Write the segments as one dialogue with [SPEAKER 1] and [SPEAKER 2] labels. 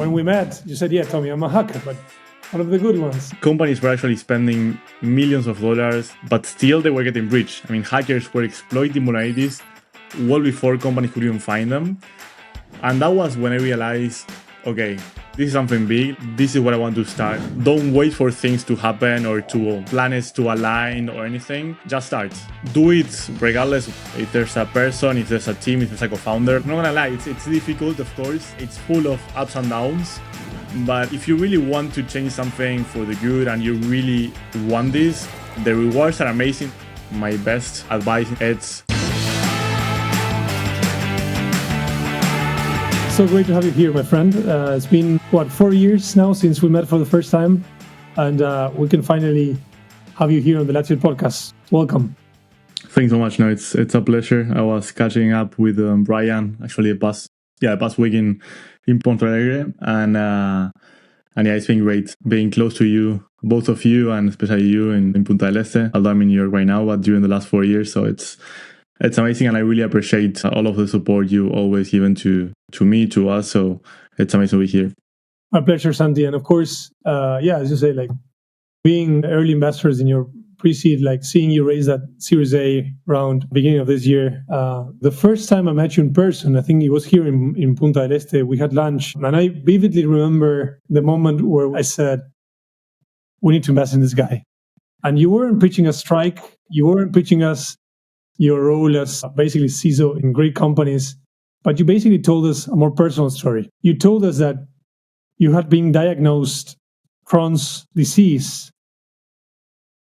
[SPEAKER 1] when we met, you said, yeah, Tommy, I'm a hacker, but one of the good ones.
[SPEAKER 2] Companies were actually spending millions of dollars, but still they were getting breached. I mean, hackers were exploiting vulnerabilities well before companies could even find them. And that was when I realized, okay, this is something big. This is what I want to start. Don't wait for things to happen or to planets to align or anything. Just start. Do it regardless if there's a person, if there's a team, if there's a co-founder. I'm not gonna lie, it's difficult, of course. It's full of ups and downs. But if you really want to change something for the good and you really want this, the rewards are amazing. My best advice is
[SPEAKER 1] So great to have you here, my friend. It's been, 4 years now since we met for the first time, and we can finally have you here on the Latitud podcast. Welcome.
[SPEAKER 2] Thanks so much. No, it's a pleasure. I was catching up with Brian actually the past week in Porto Alegre, and yeah, it's been great being close to you, both of you, and especially you in Punta del Este. Although I'm in New York right now, but during the last 4 years, so it's amazing, and I really appreciate all of the support you always given to me, to us. So it's amazing to be here.
[SPEAKER 1] My pleasure, Santi. And of course, as you say, like being early investors in your pre-seed, like seeing you raise that Series A round beginning of this year. The first time I met you in person, I think it was here in Punta del Este. We had lunch, and I vividly remember the moment where I said, we need to invest in this guy. And you weren't pitching a strike. You weren't pitching us your role as basically CISO in great companies, but you basically told us a more personal story. You told us that you had been diagnosed Crohn's disease,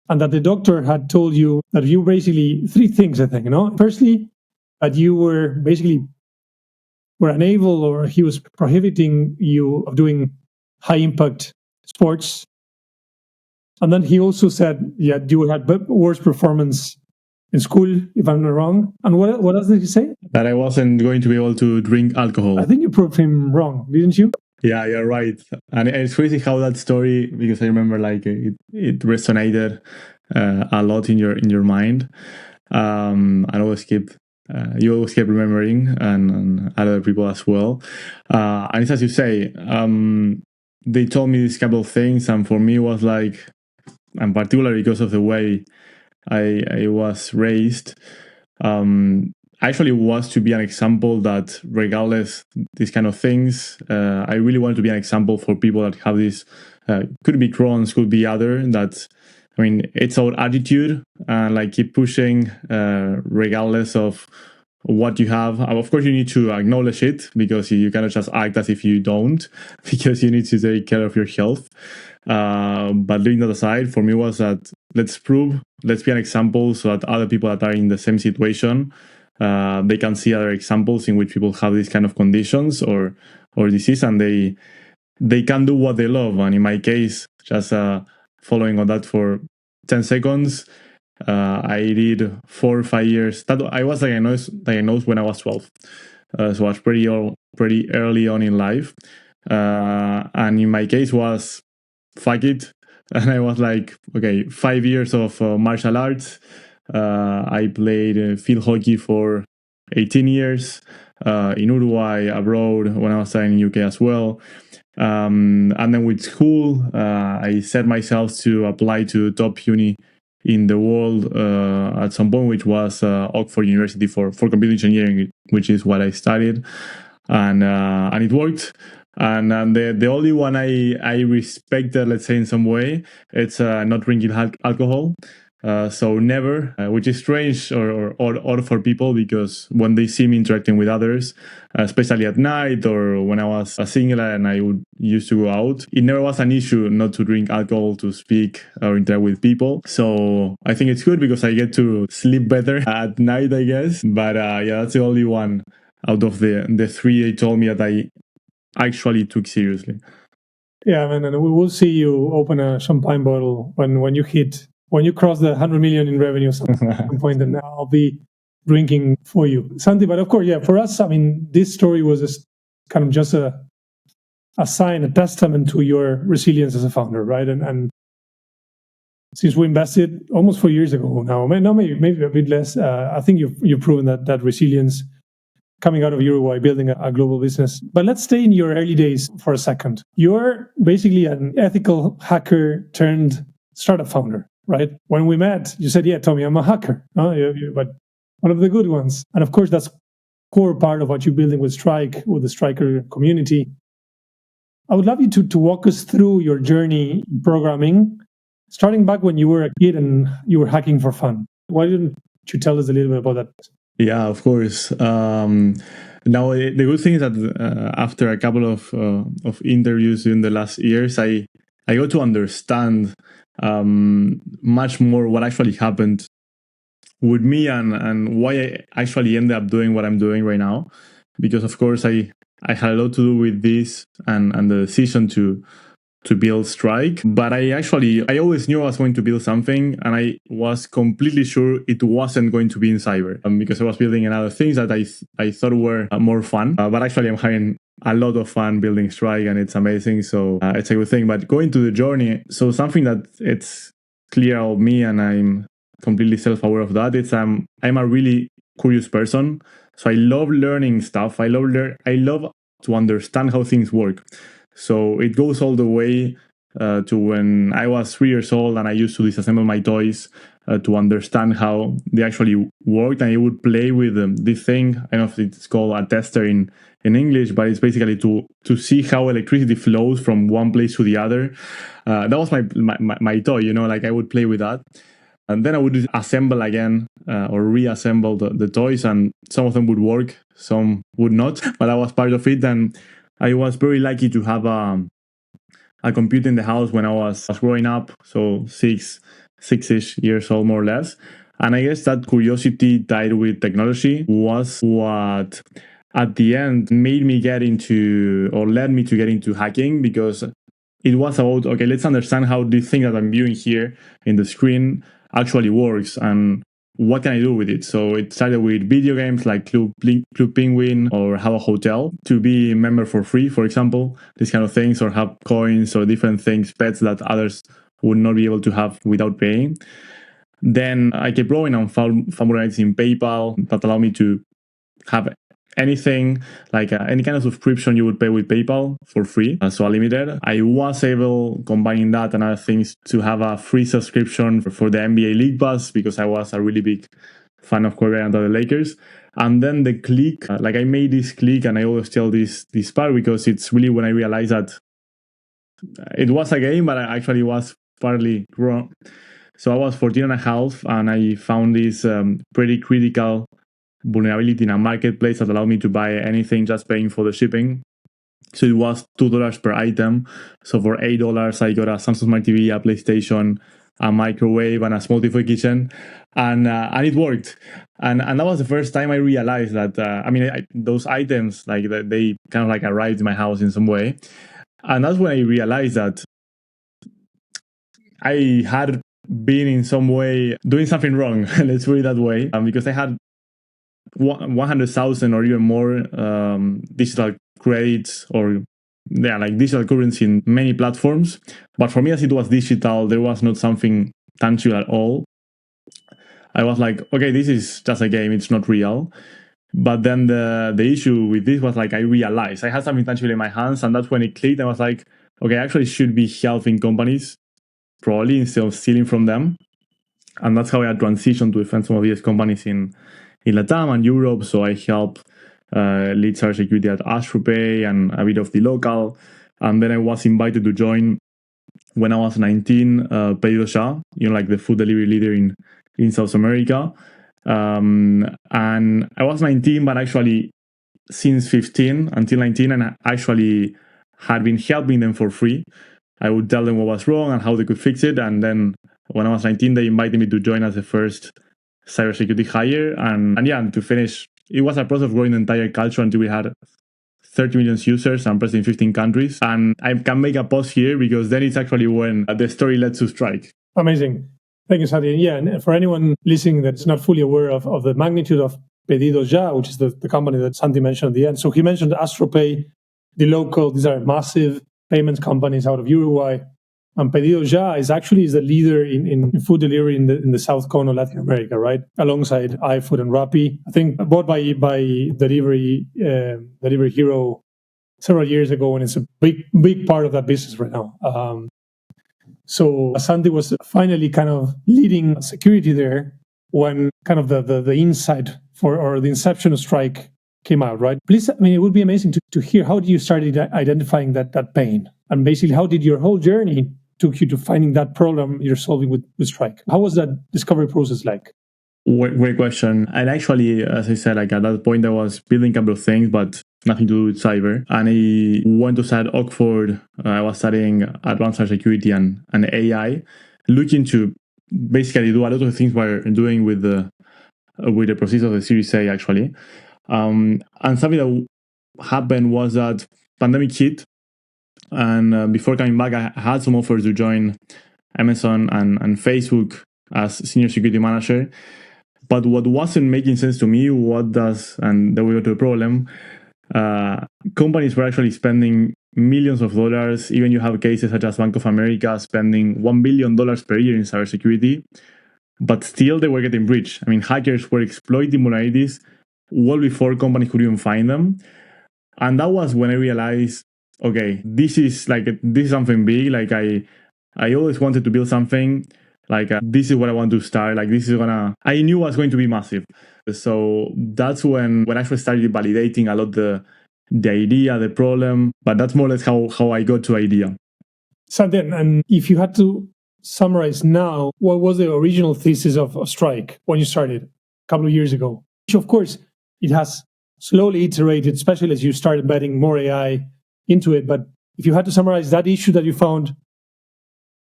[SPEAKER 1] and that the doctor had told you that you basically three things, I think, Firstly, that you were unable, or he was prohibiting you of doing high impact sports. And then he also said, yeah, you had worse performance in school, if I'm not wrong. And what else did he say?
[SPEAKER 2] That I wasn't going to be able to drink alcohol.
[SPEAKER 1] I think you proved him wrong, didn't you?
[SPEAKER 2] Yeah, you're right. And it's crazy how that story, because I remember like it resonated a lot in your mind. And you always keep remembering, and other people as well. And it's as you say, they told me these couple of things, and for me it was like, and particularly because of the way I was raised, actually was to be an example that regardless these kind of things, I really wanted to be an example for people that have this, could be Crohn's, could be other, that, I mean, it's our attitude, and like keep pushing regardless of what you have. Of course, you need to acknowledge it, because you cannot just act as if you don't, because you need to take care of your health. But leaving that aside, for me was that let's be an example so that other people that are in the same situation, they can see other examples in which people have these kind of conditions or disease, and they can do what they love. And in my case, just following on that for 10 seconds, I did 4 or 5 years. That I was diagnosed when I was 12, so I was pretty early on in life. And in my case was fuck it, and I was like, okay, 5 years of martial arts. I played field hockey for 18 years in Uruguay, abroad, when I was studying in UK as well. And then with school, I set myself to apply to top uni in the world at some point, which was Oxford University for computer engineering, which is what I studied, and it worked. And the only one I respected, let's say in some way, it's not drinking alcohol. So never, which is strange or odd for people, because when they see me interacting with others, especially at night or when I was a single and I used to go out, it never was an issue not to drink alcohol, to speak or interact with people. So I think it's good because I get to sleep better at night, I guess. But yeah, that's the only one out of the three they told me that I actually took seriously.
[SPEAKER 1] Yeah, man, and we will see you open a champagne bottle when you cross the 100 million in revenue at some point, and I'll be drinking for you, Santi. But of course, yeah, for us, I mean, this story was just a sign, a testament to your resilience as a founder, right? And since we invested almost 4 years ago now, maybe a bit less, I think you've proven that resilience. coming out of Uruguay, building a global business. But let's stay in your early days for a second. You're basically an ethical hacker turned startup founder, right? When we met, you said, yeah, Tommy, I'm a hacker, but one of the good ones. And of course, that's core part of what you're building with Strike, with the Striker community. I would love you to walk us through your journey in programming, starting back when you were a kid and you were hacking for fun. Why didn't you tell us a little bit about that?
[SPEAKER 2] Yeah, of course. Now, the good thing is that after a couple of interviews in the last years, I got to understand much more what actually happened with me and why I actually ended up doing what I'm doing right now. Because of course I had a lot to do with this and the decision to build Strike. But I always knew I was going to build something, and I was completely sure it wasn't going to be in cyber, because I was building another things that I thought were more fun. But actually I'm having a lot of fun building Strike, and it's amazing. So it's a good thing. But going to the journey, so something that it's clear of me, and I'm completely self-aware of that, it's I'm a really curious person. So I love learning stuff. I love to understand how things work. So it goes all the way to when I was 3 years old and I used to disassemble my toys to understand how they actually worked. And I would play with this thing. I don't know if it's called a tester in English, but it's basically to see how electricity flows from one place to the other. That was my toy, like I would play with that. And then I would assemble again or reassemble the toys, and some of them would work, some would not, but I was part of it. And I was very lucky to have a computer in the house when I was growing up, so six-ish years old, more or less. And I guess that curiosity tied with technology was what at the end made me get into, or led me to get into hacking, because it was about, okay, let's understand how this thing that I'm viewing here in the screen actually works, and what can I do with it? So it started with video games like Club Penguin or Have a Hotel, to be a member for free, for example, these kind of things, or have coins or different things, pets that others would not be able to have without paying. Then I kept growing and found vulnerabilities in PayPal that allowed me to have anything, like any kind of subscription you would pay with PayPal for free, so unlimited. I was able, combining that and other things, to have a free subscription for the NBA League Pass, because I was a really big fan of Kobe and the Lakers. And then the click, like I made this click, and I always tell this part, because it's really when I realized that it was a game, but I actually was partly wrong. So I was 14 and a half, and I found this pretty critical vulnerability in a marketplace that allowed me to buy anything just paying for the shipping. So it was $2 per item. So for $8, I got a Samsung Smart TV, a PlayStation, a microwave, and a small TV kitchen, and it worked. And that was the first time I realized that those items, like they kind of like arrived in my house in some way. And that's when I realized that I had been in some way doing something wrong. Let's put it that way, because I had 100,000 or even more digital credits, or like digital currency in many platforms. But for me, as it was digital, there was not something tangible at all. I was like, okay, this is just a game, it's not real. But then the issue with this was, like, I realized I had something tangible in my hands, and that's when it clicked. I was like, okay, I actually should be helping companies, probably, instead of stealing from them. And that's how I had transitioned to defend some of these companies in Latam and Europe. So I help lead cybersecurity at AstroPay and a bit of the local. And then I was invited to join, when I was 19, PedidosYa, like the food delivery leader in South America. And I was 19, but actually since 15 until 19, and I actually had been helping them for free. I would tell them what was wrong and how they could fix it. And then when I was 19, they invited me to join as the first cybersecurity hire. And to finish, it was a process of growing the entire culture until we had 30 million users and present in 15 countries. And I can make a pause here, because then it's actually when the story led to Strike.
[SPEAKER 1] Amazing. Thank you, Santi. Yeah, and for anyone listening that's not fully aware of the magnitude of PedidosYa, which is the company that Santi mentioned at the end. So he mentioned AstroPay, the local, these are massive payments companies out of Uruguay. And PedidosYa is the leader in food delivery in the south cone of Latin America, right? Alongside iFood and Rappi. I think bought by Delivery Hero several years ago, and it's a big part of that business right now. So Santi was finally kind of leading security there when kind of the insight or the inception of Strike came out, right? Please, I mean, it would be amazing to hear how did you start identifying that pain, and basically how did your whole journey took you to finding that problem you're solving with Strike? How was that discovery process like?
[SPEAKER 2] Great question. And actually, as I said, like at that point, I was building a couple of things, but nothing to do with cyber. And I went to study at Oxford. I was studying advanced cybersecurity and AI, looking to basically do a lot of the things we're doing with the process of the Series A, actually. And something that happened was that pandemic hit, and before coming back, I had some offers to join Amazon and Facebook as senior security manager. But what wasn't making sense to me, and then we go to the problem, companies were actually spending millions of dollars. Even you have cases such as Bank of America spending $1 billion per year in cybersecurity, but still they were getting breached. I mean, hackers were exploiting vulnerabilities well before companies could even find them. And that was when I realized, okay, this is something big. Like I always wanted to build something. This is what I want to start. Like I knew it was going to be massive. So that's when I first started validating a lot the idea, the problem. But that's more or less how I got to idea.
[SPEAKER 1] Santi, and if you had to summarize now, what was the original thesis of Strike when you started a couple of years ago? Which, of course, it has slowly iterated, especially as you start embedding more AI into it. But if you had to summarize that issue that you found a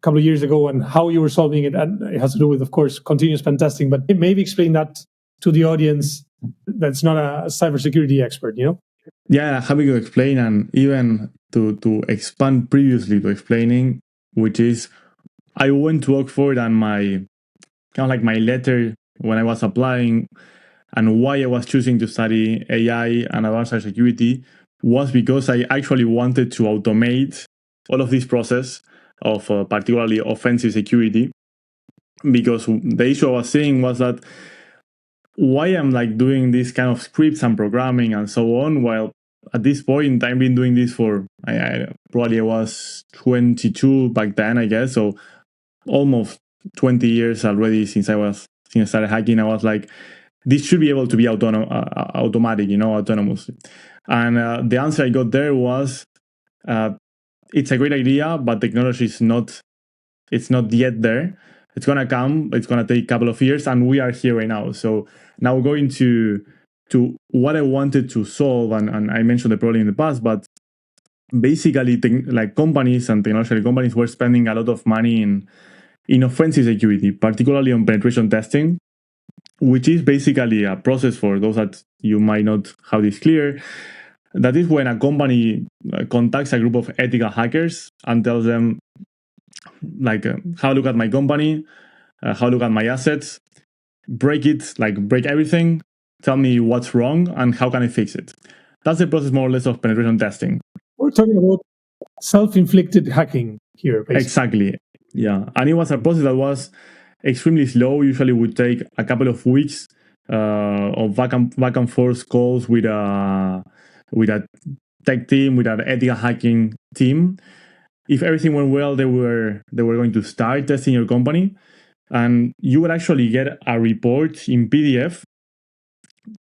[SPEAKER 1] couple of years ago and how you were solving it, and it has to do with, of course, continuous pen testing, but maybe explain that to the audience that's not a cybersecurity expert, you know?
[SPEAKER 2] Yeah, happy to explain, and even to expand previously to explaining, which is I went to Oxford, and my letter when I was applying and why I was choosing to study AI and advanced cybersecurity was because I actually wanted to automate all of this process of particularly offensive security. Because the issue I was seeing was that why I'm doing this kind of scripts and programming and so on, while at this point I've been doing this for I was 22 back then, I guess, so almost 20 years already since I started hacking. I was like, this should be able to be automatic, autonomous. And the answer I got there was, it's a great idea, but technology is not yet there. It's gonna come. It's gonna take a couple of years, and we are here right now. So now going to what I wanted to solve, and I mentioned the problem in the past, but basically, companies and technology companies were spending a lot of money in offensive security, particularly on penetration testing, which is basically a process, for those that you might not have this clear. That is when a company contacts a group of ethical hackers and tells them, how look at my company, how look at my assets, break everything, tell me what's wrong, and how can I fix it. That's the process, more or less, of penetration testing.
[SPEAKER 1] We're talking about self-inflicted hacking here, basically.
[SPEAKER 2] Exactly, yeah. And it was a process that was extremely slow. Usually would take a couple of weeks of back and forth calls with a tech team, with an ethical hacking team. If everything went well, they were going to start testing your company, and you would actually get a report in PDF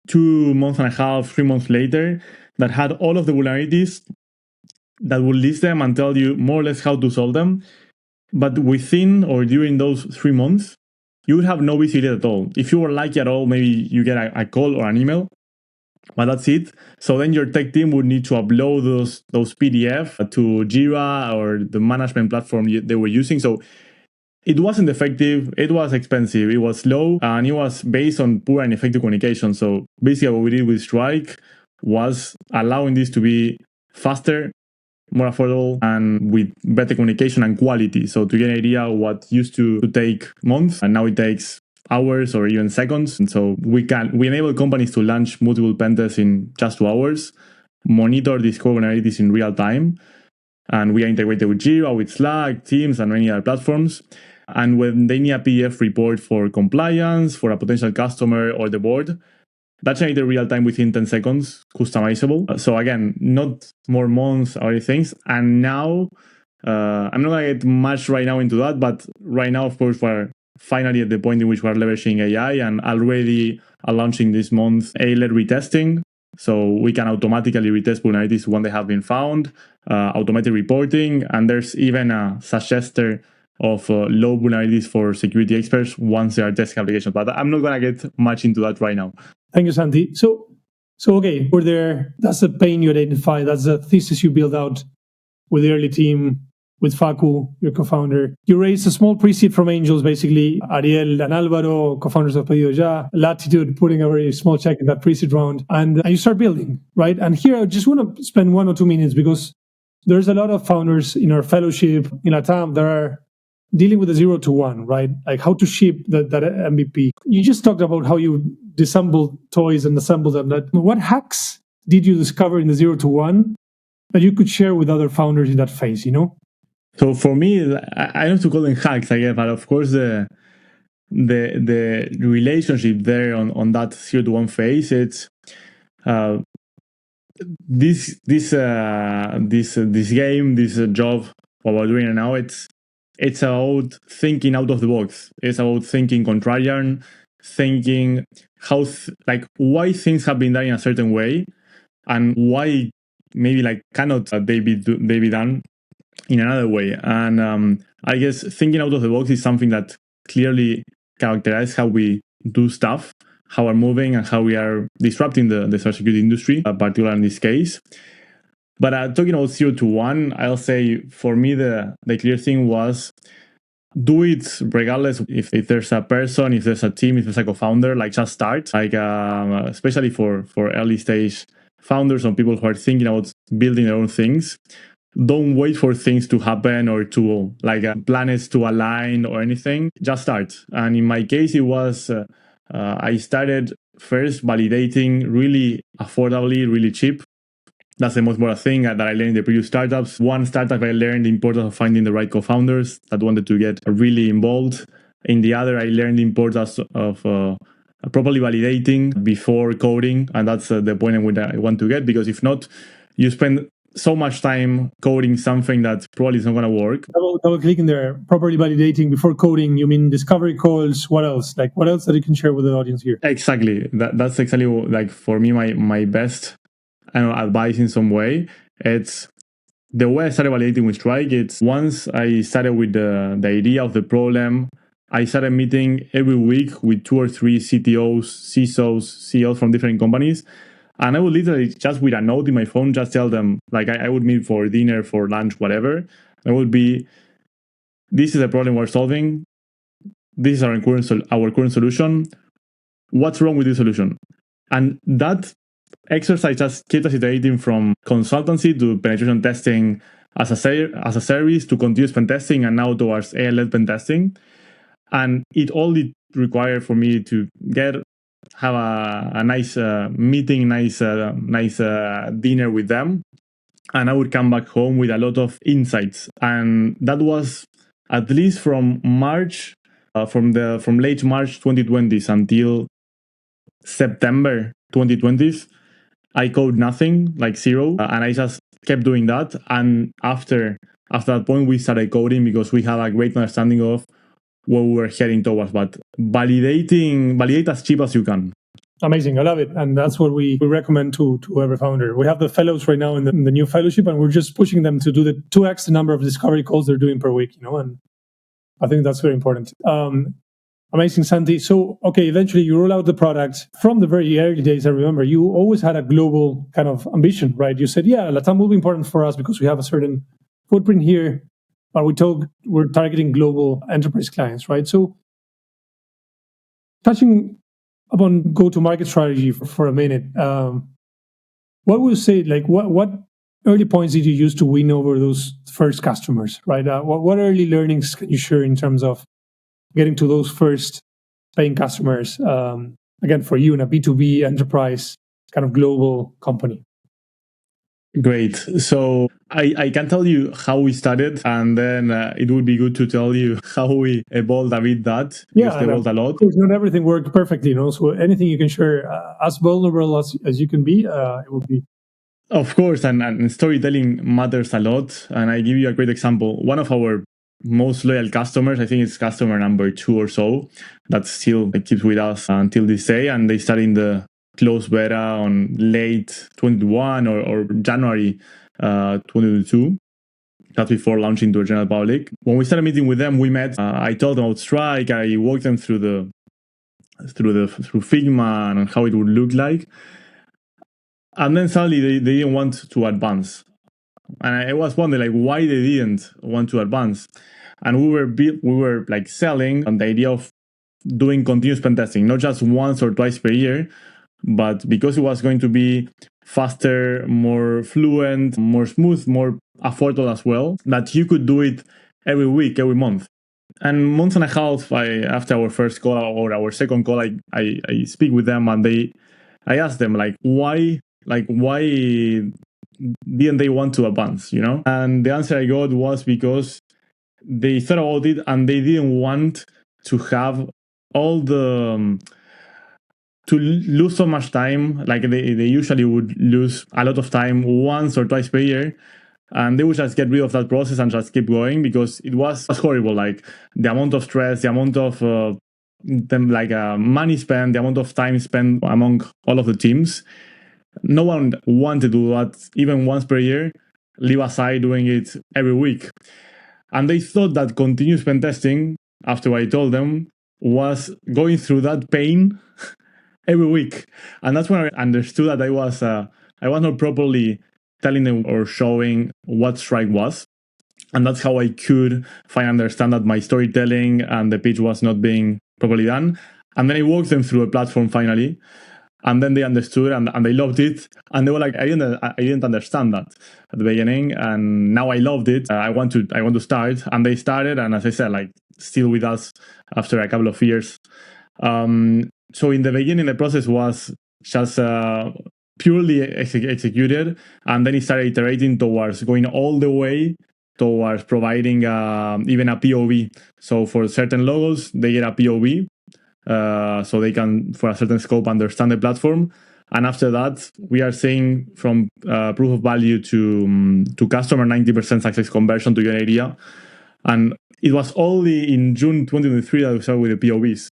[SPEAKER 2] 2 months and a half, 3 months later, that had all of the vulnerabilities, that would list them and tell you more or less how to solve them. But within or during those 3 months, you would have no visibility at all. If you were lucky at all, maybe you get a call or an email, but that's it. So then your tech team would need to upload those PDF to Jira or the management platform they were using. So it wasn't effective, it was expensive, it was slow, and it was based on poor and effective communication. So basically what we did with Strike was allowing this to be faster, more affordable, and with better communication and quality. So to get an idea, what used to take months, and now it takes hours or even seconds. And so we enable companies to launch multiple pen tests in just 2 hours, monitor these vulnerabilities in real time, And we are integrated with Jira, with Slack, Teams, and many other platforms. And when they need a PDF report for compliance, for a potential customer or the board, that's generated real time within 10 seconds, customizable. So again, not more months or things. And now, I'm not going to get much right now into that, but right now, of course, we're finally at the point in which we're leveraging AI and already are launching this month AI-led retesting. So we can automatically retest vulnerabilities when they have been found, automated reporting, and there's even a suggester of low vulnerabilities for security experts once they are testing applications. But I'm not going to get much into that right now.
[SPEAKER 1] Thank you, Santi. So okay, we're there. That's the pain you identify. That's the thesis you build out with the early team, with Facu, your co-founder. You raised a small pre-seed from angels, basically. Ariel and Alvaro, co-founders of PedidosYa. Latitude, putting a very small check in that pre-seed round. And you start building, right? And here, I just want to spend 1 or 2 minutes because there's a lot of founders in our fellowship in LATAM that are dealing with the 0 to 1, right? Like how to ship that MVP. You just talked about how you disassembled toys and assembled them. What hacks did you discover in the 0 to 1 that you could share with other founders in that phase,
[SPEAKER 2] So for me, I don't have to call them hacks, I guess, but of course the relationship there on that 0 to 1 phase, it's this game, this job, what we're doing now, it's about thinking out of the box. It's about thinking contrarian, thinking how why things have been done in a certain way, and why maybe cannot they be done in another way. And I guess thinking out of the box is something that clearly characterizes how we do stuff, how we're moving, and how we are disrupting the cybersecurity industry, particularly in this case. But talking about 0 to 1, I'll say for me the clear thing was do it regardless if there's a person, if there's a team, if there's a co-founder, just start. Especially for early stage founders or people who are thinking about building their own things. Don't wait for things to happen or to planets to align or anything. Just start. And in my case, it was I started first validating really affordably, really cheap. That's the most important thing that I learned in the previous startups. One startup, I learned the importance of finding the right co-founders that wanted to get really involved. In the other, I learned the importance of properly validating before coding. And that's the point at which I want to get, because if not, you spend so much time coding something that probably is not going to work.
[SPEAKER 1] Double clicking there, properly validating before coding. You mean discovery calls? What else? What else that you can share with the audience here?
[SPEAKER 2] Exactly. That's exactly for me my best advice in some way. It's the way I started validating with Strike. It's once I started with the idea of the problem, I started meeting every week with 2 or 3 CTOs, CISOs, CEOs from different companies. And I would literally just with a note in my phone, just tell them, I would meet for dinner, for lunch, whatever. It would be, this is a problem we're solving. This is our current solution. What's wrong with this solution? And that exercise just kept us iterating from consultancy to penetration testing as a service to continuous pen testing, and now towards AI-led pen testing. And it only required for me to have a nice meeting, nice dinner with them, and I would come back home with a lot of insights. And that was at least from March, from late March 2020 until September 2020. I code nothing, zero, and I just kept doing that. And after that point, we started coding because we had a great understanding of what we were heading towards. But validate as cheap as you can.
[SPEAKER 1] Amazing. I love it. And that's what we recommend to every founder. We have the fellows right now in the new fellowship, and we're just pushing them to do the 2x the number of discovery calls they're doing per week, and I think that's very important. Amazing, Santi. So, okay, eventually you roll out the product. From the very early days, I remember you always had a global kind of ambition, right? You said, yeah, LATAM will be important for us because we have a certain footprint here, but we're targeting global enterprise clients, right? So, touching upon go-to-market strategy for a minute, what would you say, what early points did you use to win over those first customers, right? What early learnings can you share in terms of getting to those first paying customers, again, for you in a B2B enterprise kind of global company?
[SPEAKER 2] Great. So I can tell you how we started, and then it would be good to tell you how we evolved a bit that, because they evolved a lot.
[SPEAKER 1] Of course, not everything worked perfectly, So anything you can share, as vulnerable as you can be, it would be.
[SPEAKER 2] Of course, and storytelling matters a lot. And I give you a great example. One of our most loyal customers, I think it's customer number 2 or so, that still keeps with us until this day. And they started in the closed beta on late 21 or January 2022. That's before launching to the general public. When we started meeting with them, we met. I told them about Strike. I walked them through Figma and how it would look like. And then suddenly they didn't want to advance. And I was wondering like why they didn't want to advance. And we were like selling on the idea of doing continuous pen testing, not just once or twice per year, but because it was going to be faster, more fluent, more smooth, more affordable as well, that you could do it every week, every month. And month and a half after our first call or our second call, I speak with them, and I asked them why didn't they want to advance, And the answer I got was because they thought about it and they didn't want to have all the to lose so much time. Like they usually would lose a lot of time once or twice per year, and they would just get rid of that process and just keep going, because it was horrible. Like the amount of stress, the amount of money spent, the amount of time spent among all of the teams. No one wanted to do that even once per year, leave aside doing it every week. And they thought that continuous pen testing, after what I told them, was going through that pain every week. And that's when I understood that I was not properly telling them or showing what Strike was. And that's how I could finally understand that my storytelling and the pitch was not being properly done. And then I walked them through a platform finally. And then they understood and they loved it. And they were like, I didn't understand that at the beginning. And now I loved it. I want to start. And they started. And as I said, still with us after a couple of years. So in the beginning, the process was just purely executed. And then it started iterating towards going all the way towards providing even a POV. So for certain logos, they get a POV. So they can, for a certain scope, understand the platform. And after that, we are seeing from proof of value to customer 90% success conversion to your area. And it was only in June 2023 that we started with the POVs.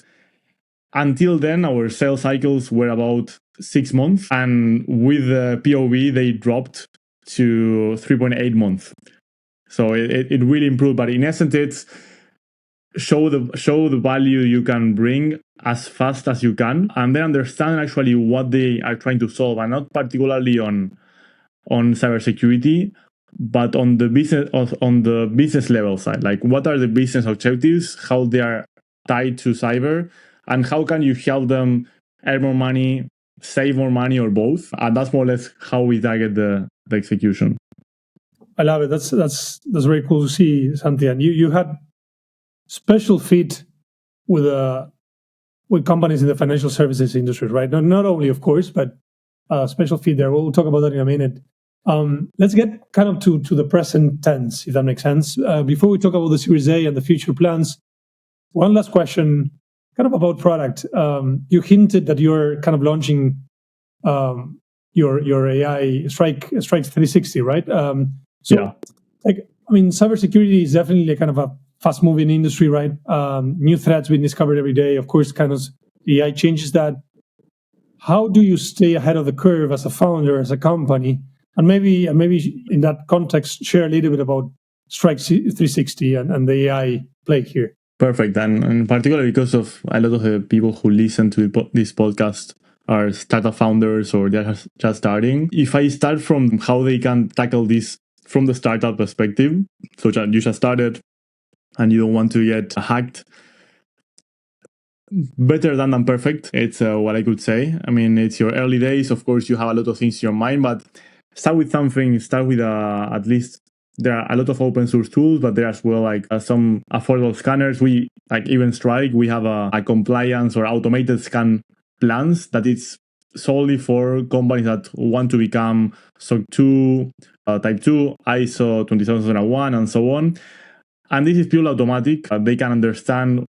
[SPEAKER 2] Until then, our sales cycles were about 6 months. And with the POV, they dropped to 3.8 months. So it really improved. But in essence, it's show the value you can bring as fast as you can, and then understand actually what they are trying to solve, and not particularly on cybersecurity, but on the business level side. Like, what are the business objectives, how they are tied to cyber, and how can you help them earn more money, save more money, or both. And that's more or less how we target the execution.
[SPEAKER 1] I love it. That's very cool to see, Santi. And you had special fit with companies in the financial services industry, right? Not only, of course, but special fit there. We'll talk about that in a minute. Let's get kind of to the present tense, if that makes sense. Before we talk about the Series A and the future plans, one last question, kind of about product. You hinted that you're kind of launching your AI Strike 360, right? Cybersecurity is definitely kind of a fast-moving industry, right? New threats being discovered every day. Of course, kind of AI changes that. How do you stay ahead of the curve as a founder, as a company? And maybe in that context, share a little bit about Strike 360 and the AI play here.
[SPEAKER 2] Perfect. And particularly because of a lot of the people who listen to this podcast are startup founders or they're just starting. If I start from how they can tackle this from the startup perspective, so you just started and you don't want to get hacked, better than perfect. It's what I could say. I mean, it's your early days. Of course, you have a lot of things in your mind, but start with something. Start with at least there are a lot of open source tools, but there are as well some affordable scanners. We even Strike. We have a compliance or automated scan plans that it's solely for companies that want to become SOC 2, Type 2, ISO 27001, and so on. And this is purely automatic. They can understand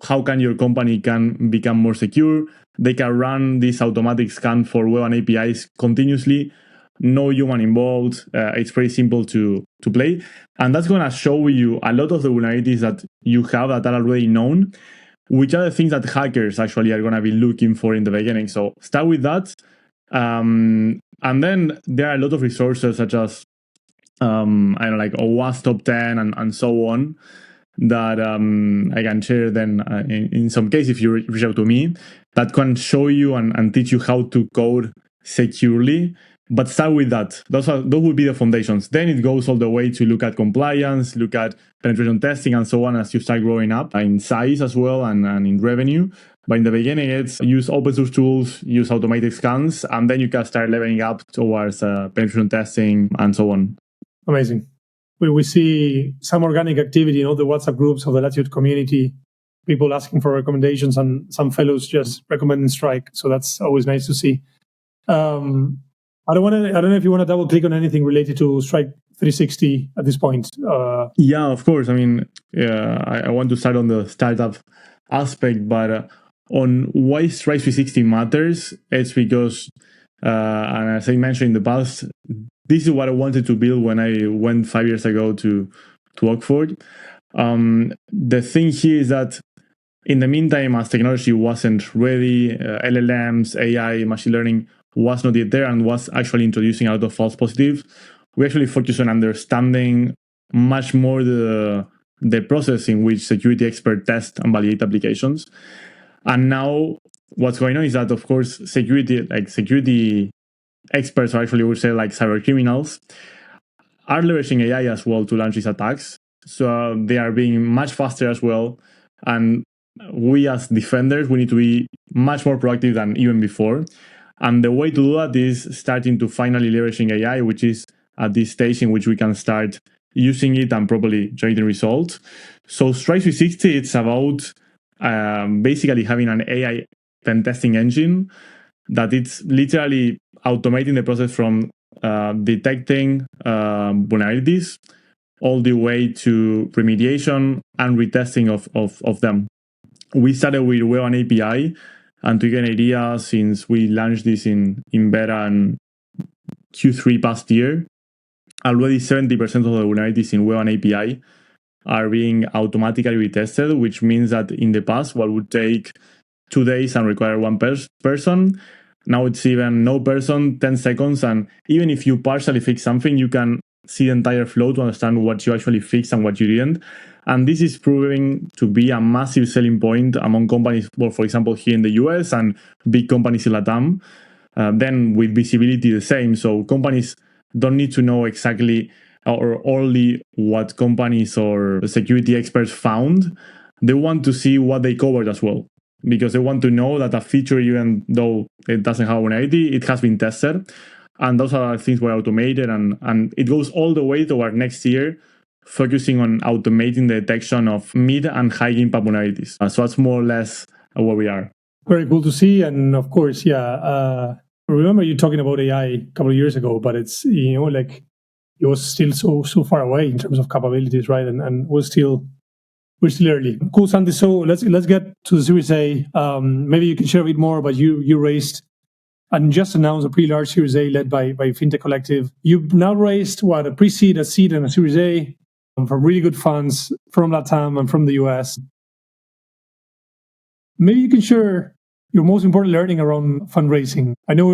[SPEAKER 2] how can your company can become more secure. They can run this automatic scan for web and APIs continuously. No human involved. It's pretty simple to play. And that's going to show you a lot of the vulnerabilities that you have that are already known, which are the things that hackers actually are going to be looking for in the beginning. So start with that. And then there are a lot of resources such as, I don't know, like OWASP Top 10 and so on, that I can share then in some case if you reach out to me, that can show you and teach you how to code securely. But start with that. Those would be the foundations. Then it goes all the way to look at compliance, look at penetration testing, and so on as you start growing up in size as well and in revenue. But in the beginning, it's use open source tools, use automated scans, and then you can start leveling up towards penetration testing and so on.
[SPEAKER 1] Amazing. We see some organic activity in all the WhatsApp groups of the Latitud community, people asking for recommendations and some fellows just recommending Strike. So that's always nice to see. I don't know if you want to double click on anything related to Strike 360 at this point.
[SPEAKER 2] Yeah, of course. I mean, I want to start on the startup aspect, but on why Strike 360 matters, it's because, and as I mentioned in the past, this is what I wanted to build when I went 5 years ago to Oxford. The thing here is that in the meantime, as technology wasn't ready, LLMs, AI, machine learning was not yet there and was actually introducing a lot of false positives. We actually focus on understanding much more the process in which security experts test and validate applications. And now what's going on is that, of course, security experts, or actually we would say like cyber criminals, are leveraging AI as well to launch these attacks. So they are being much faster as well. And we as defenders, we need to be much more proactive than even before. And the way to do that is starting to finally leveraging AI, which is at this stage in which we can start using it and properly generating results. So Strike 360, it's about basically having an AI pen testing engine that it's literally automating the process from detecting vulnerabilities all the way to remediation and retesting of them. We started with Web and API, and to get an idea, since we launched this in beta in Q3 past year, already 70% of the vulnerabilities in Web and API are being automatically retested, which means that in the past, what would take 2 days and require one person, now it's even no person, 10 seconds. And even if you partially fix something, you can see the entire flow to understand what you actually fixed and what you didn't. And this is proving to be a massive selling point among companies, well, for example, here in the US and big companies in LATAM. Then with visibility, the same. So companies don't need to know exactly or only what companies or security experts found. They want to see what they covered as well, because they want to know that a feature, even though it doesn't have vulnerability, it has been tested. And those are things we're automated, and it goes all the way toward next year, focusing on automating the detection of mid and high impact vulnerabilities. So that's more or less where we are.
[SPEAKER 1] Very cool to see. And of course, I remember you talking about AI a couple of years ago, but it's, like it was still so far away in terms of capabilities, right? And we're still early. Cool, Santi. So let's get to the Series A. Maybe you can share a bit more about you raised and just announced a pretty large Series A led by Fintech Collective. You've now raised a pre-seed, a seed, and a Series A from really good funds from LATAM and from the US. Maybe you can share your most important learning around fundraising. I know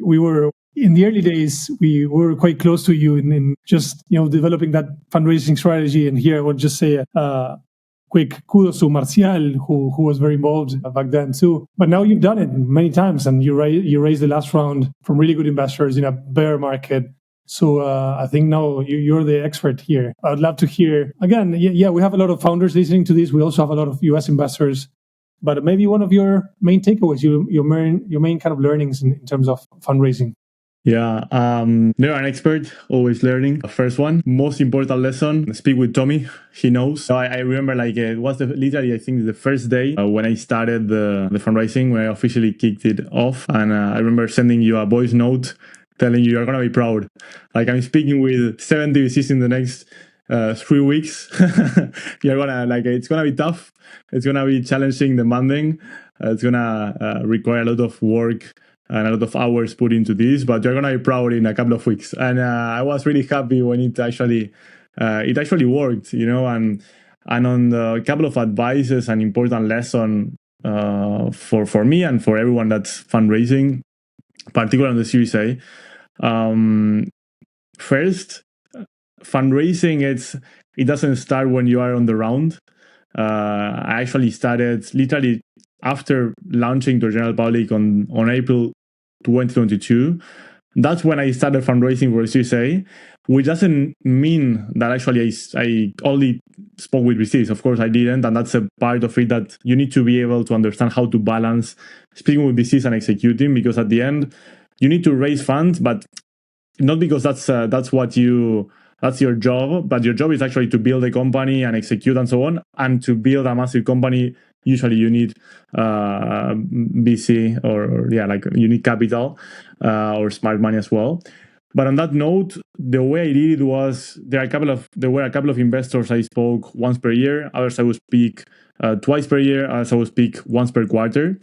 [SPEAKER 1] we were in the early days, we were quite close to you in just developing that fundraising strategy. And here I would just say quick kudos to Marcial, who was very involved back then too. But now you've done it many times, and you raised the last round from really good investors in a bear market. So I think now you're the expert here. I'd love to hear, again, we have a lot of founders listening to this. We also have a lot of US investors. But maybe one of your main takeaways, your main kind of learnings in terms of fundraising.
[SPEAKER 2] Yeah, never an expert, always learning. First one, most important lesson, speak with Tommy. He knows. So I remember like it was literally, I think, the first day when I started the fundraising, when I officially kicked it off. And I remember sending you a voice note telling you you're going to be proud. Like I'm speaking with 70 VCs in the next 3 weeks. You're going to, like, it's going to be tough. It's going to be challenging, demanding. It's going to require a lot of work and a lot of hours put into this, but you're gonna be proud in a couple of weeks. And I was really happy when it actually worked, you know. And on the couple of advices and important lesson for me and for everyone that's fundraising, particularly on the Series A. First, fundraising it doesn't start when you are on the round. I actually started literally after launching to the general public on April 2022. That's when I started fundraising for Series A, which doesn't mean that actually I only spoke with VCs. Of course, I didn't, and that's a part of it that you need to be able to understand how to balance speaking with VCs and executing, because at the end, you need to raise funds, but not because that's your job, but your job is actually to build a company and execute and so on. And to build a massive company, usually you need VC or like you need capital or smart money as well. But on that note, the way I did it was there were a couple of investors I spoke once per year. Others I would speak twice per year. Others I would speak once per quarter.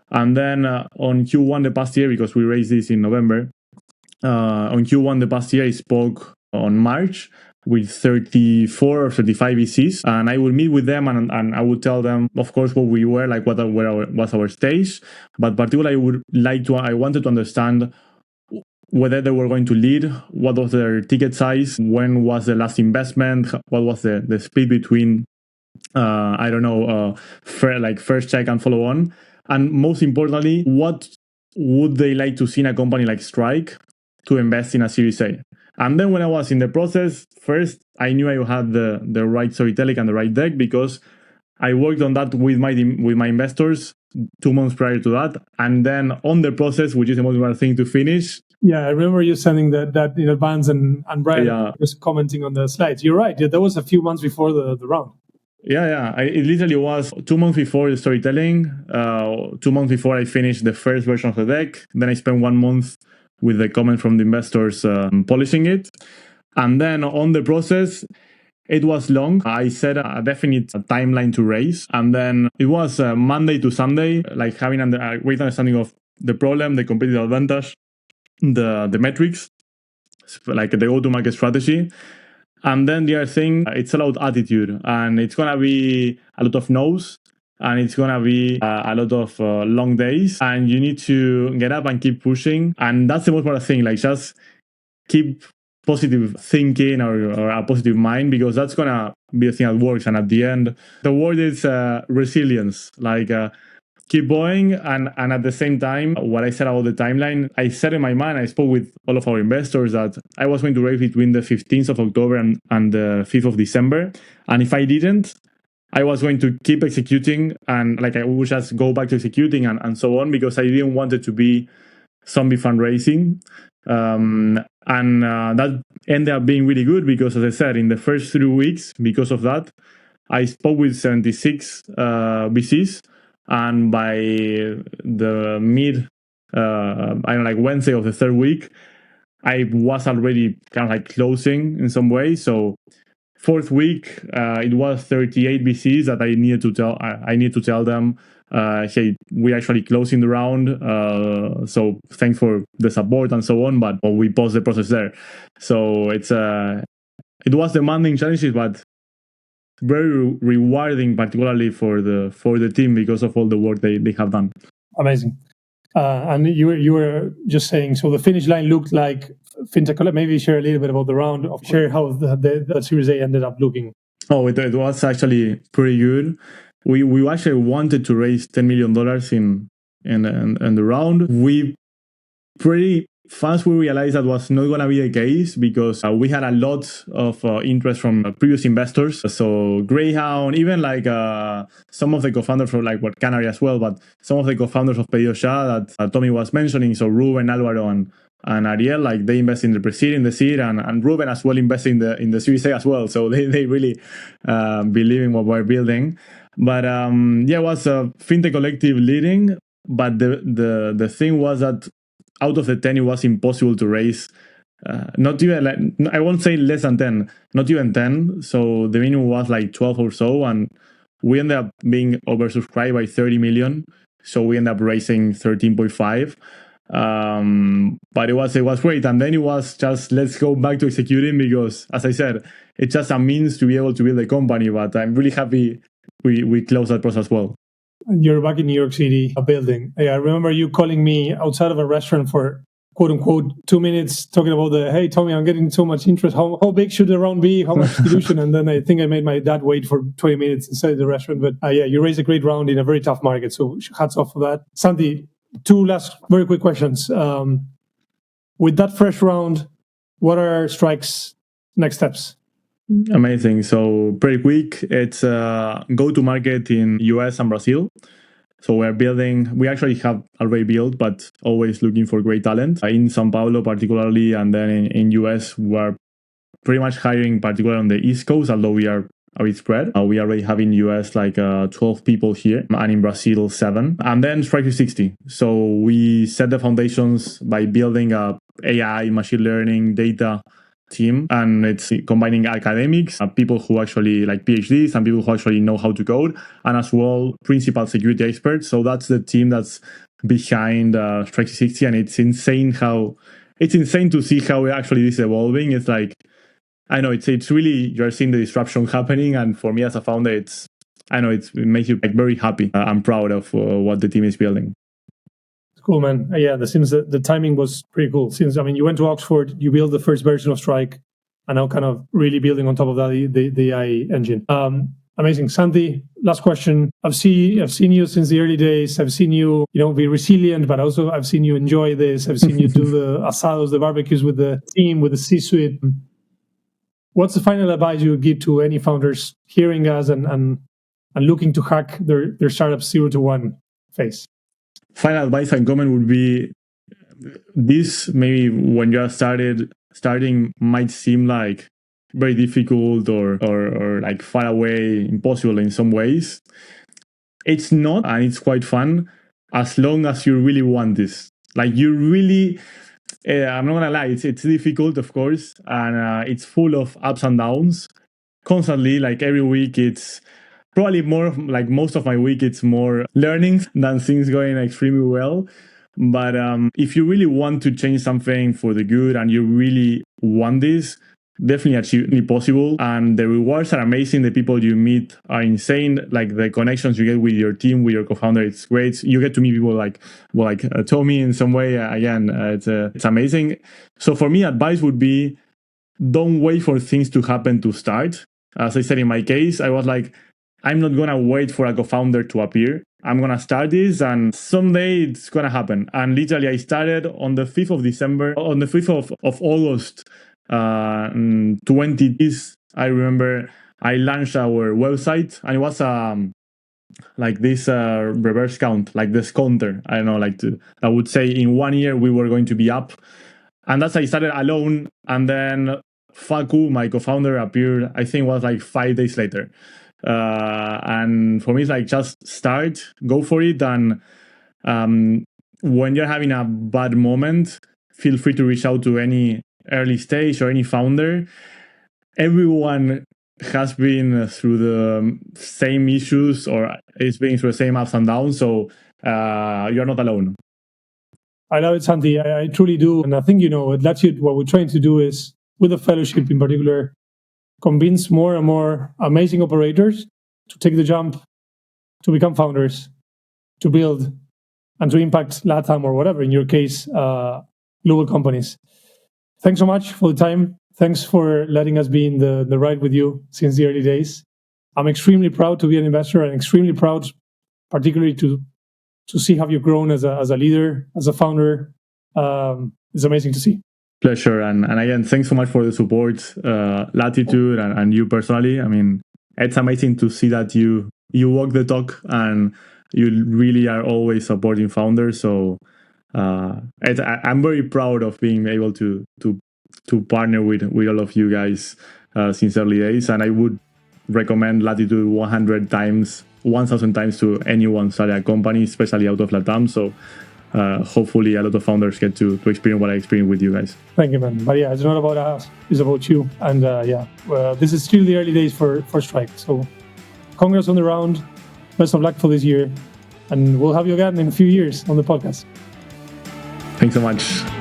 [SPEAKER 2] And then on Q1 the past year, because we raised this in November, on Q1 the past year, I spoke on March with 34 or 35 VCs, and I would meet with them and I would tell them, of course, what we were, like what was our stage, but particularly I wanted to understand whether they were going to lead, what was their ticket size, when was the last investment, what was the split between first check and follow on, and most importantly, what would they like to see in a company like Strike to invest in a Series A. And then when I was in the process, first I knew I had the right storytelling and the right deck, because I worked on that with my investors 2 months prior to that, and then on the process, which is the most important thing to finish.
[SPEAKER 1] Yeah, I remember you sending that in advance, and Brian was commenting on the slides. You're right. That was a few months before the round.
[SPEAKER 2] Yeah. It literally was 2 months before the storytelling, 2 months before I finished the first version of the deck. Then I spent 1 month with the comment from the investors polishing it. And then on the process, it was long. I set a definite timeline to raise. And then it was Monday to Sunday, like having a great understanding of the problem, the competitive advantage, the metrics, like the go-to-market strategy. And then the other thing, it's about attitude, and it's gonna be a lot of no's, and it's gonna be a lot of long days, and you need to get up and keep pushing. And that's the most important thing, like just keep positive thinking or a positive mind, because that's gonna be the thing that works. And at the end, the word is resilience, like keep going. And at the same time, what I said about the timeline, I said in my mind, I spoke with all of our investors that I was going to raise between the 15th of October and the 5th of December. And if I didn't, I was going to keep executing, and like I would just go back to executing and so on, because I didn't want it to be zombie fundraising. And that ended up being really good, because as I said, in the first 3 weeks, because of that, I spoke with 76 VCs. And by the Wednesday of the third week, I was already kind of like closing in some way. So fourth week, it was 38 VCs that I needed to tell. I need to tell them, hey, we're actually closing the round. So thanks for the support and so on. But we paused the process there. So it was demanding challenges, but very rewarding, particularly for the team, because of all the work they have done.
[SPEAKER 1] Amazing. And you were just saying, so the finish line looked like Fintech Collective. Maybe share a little bit about the round, share how the Series A ended up looking.
[SPEAKER 2] Oh, it was actually pretty good. We actually wanted to raise $10 million in the round. We pretty fast we realized that was not going to be the case, because we had a lot of interest from previous investors. So Greyhound, even like some of the co-founders from like Canary as well, but some of the co-founders of PedidosYa that Tommy was mentioning. So Ruben, Alvaro, and and Ariel, like they invest in the pre-seed, in the seed, and Ruben as well invested in the Series A as well. So they really believe in what we're building. But yeah, it was a Fintech Collective leading. But the thing was that out of the 10, it was impossible to raise. Not even like, I won't say less than 10, not even 10. So the minimum was like 12 or so, and we ended up being oversubscribed by 30 million. So we ended up raising 13.5. But it was great, and then it was just let's go back to executing, because as I said, it's just a means to be able to build a company. But I'm really happy we closed that process well.
[SPEAKER 1] You're back in New York City, a building. I remember you calling me outside of a restaurant for quote unquote 2 minutes, talking about hey Tommy, I'm getting so much interest. How big should the round be? How much dilution? And then I think I made my dad wait for 20 minutes inside the restaurant. But yeah, you raised a great round in a very tough market. So hats off for that. Santi, 2 last very quick questions. With that fresh round, what are Strike's next steps?
[SPEAKER 2] Amazing. So pretty quick, it's go to market in US and Brazil. So we actually have already built, but always looking for great talent in Sao Paulo particularly, and then in US we're pretty much hiring particularly on the East Coast, although we are a bit spread. We already have in US like 12 people here, and in Brazil 7, and then Strike 360. So we set the foundations by building a AI, machine learning, data team, and it's combining academics, people who actually like PhDs and people who actually know how to code, and as well principal security experts. So that's the team that's behind Strike 360, and it's insane to see how actually this is evolving. It's like, I know it's really, you're seeing the disruption happening, and for me as a founder, it makes you like very happy. I'm proud of what the team is building.
[SPEAKER 1] Cool, man. Yeah, it seems that the timing was pretty cool. Since, I mean, you went to Oxford, you built the first version of Strike, and now kind of really building on top of that the AI engine. Amazing. Santi, last question. I've seen you since the early days. I've seen you, be resilient, but also I've seen you enjoy this. I've seen you do the asados, the barbecues with the team, with the C-suite. What's the final advice you would give to any founders hearing us and looking to hack their startup 0 to 1 phase?
[SPEAKER 2] Final advice and comment would be this: maybe when you are starting might seem like very difficult or like far away, impossible in some ways. It's not, and it's quite fun as long as you really want this. Like you really, I'm not gonna lie, it's difficult, of course, and it's full of ups and downs constantly. Like every week, it's probably more like most of my week, it's more learning than things going extremely well. But if you really want to change something for the good and you really want this, definitely achievably possible. And the rewards are amazing. The people you meet are insane. Like the connections you get with your team, with your co-founder, it's great. You get to meet people like Tommy in some way. Again, it's amazing. So for me, advice would be, don't wait for things to happen to start. As I said, in my case, I was like, I'm not going to wait for a co-founder to appear. I'm going to start this and someday it's going to happen. And literally I started on the 5th of December, on the 5th of August, 20. I remember I launched our website and it was like this reverse count, like this counter. I don't know, I would say in 1 year we were going to be up. And that's I started alone. And then Faku, my co-founder, appeared, I think it was like 5 days later. And for me, it's like just start, go for it. And when you're having a bad moment, feel free to reach out to any early stage or any founder. Everyone has been through the same issues or is being through the same ups and downs. So you're not alone.
[SPEAKER 1] I love it, Santi. I truly do. And I think, at Latitud, what we're trying to do is, with the fellowship in particular, convince more and more amazing operators to take the jump, to become founders, to build, and to impact LATAM or whatever, in your case, global companies. Thanks so much for the time. Thanks for letting us be in the ride with you since the early days. I'm extremely proud to be an investor and extremely proud, particularly to see how you've grown as a leader, as a founder. It's amazing to see.
[SPEAKER 2] Pleasure. And again, thanks so much for the support, Latitud, and you personally. I mean, it's amazing to see that you walk the talk and you really are always supporting founders. So I'm very proud of being able to partner with all of you guys since early days, and I would recommend Latitude 1,000 times to anyone starting a company, especially out of Latam. So hopefully a lot of founders get to experience what I experienced with you guys.
[SPEAKER 1] Thank you, man. But yeah, it's not about us, it's about you. And this is still the early days for Strike. So congrats on the round. Best of luck for this year. And we'll have you again in a few years on the podcast.
[SPEAKER 2] Thanks so much.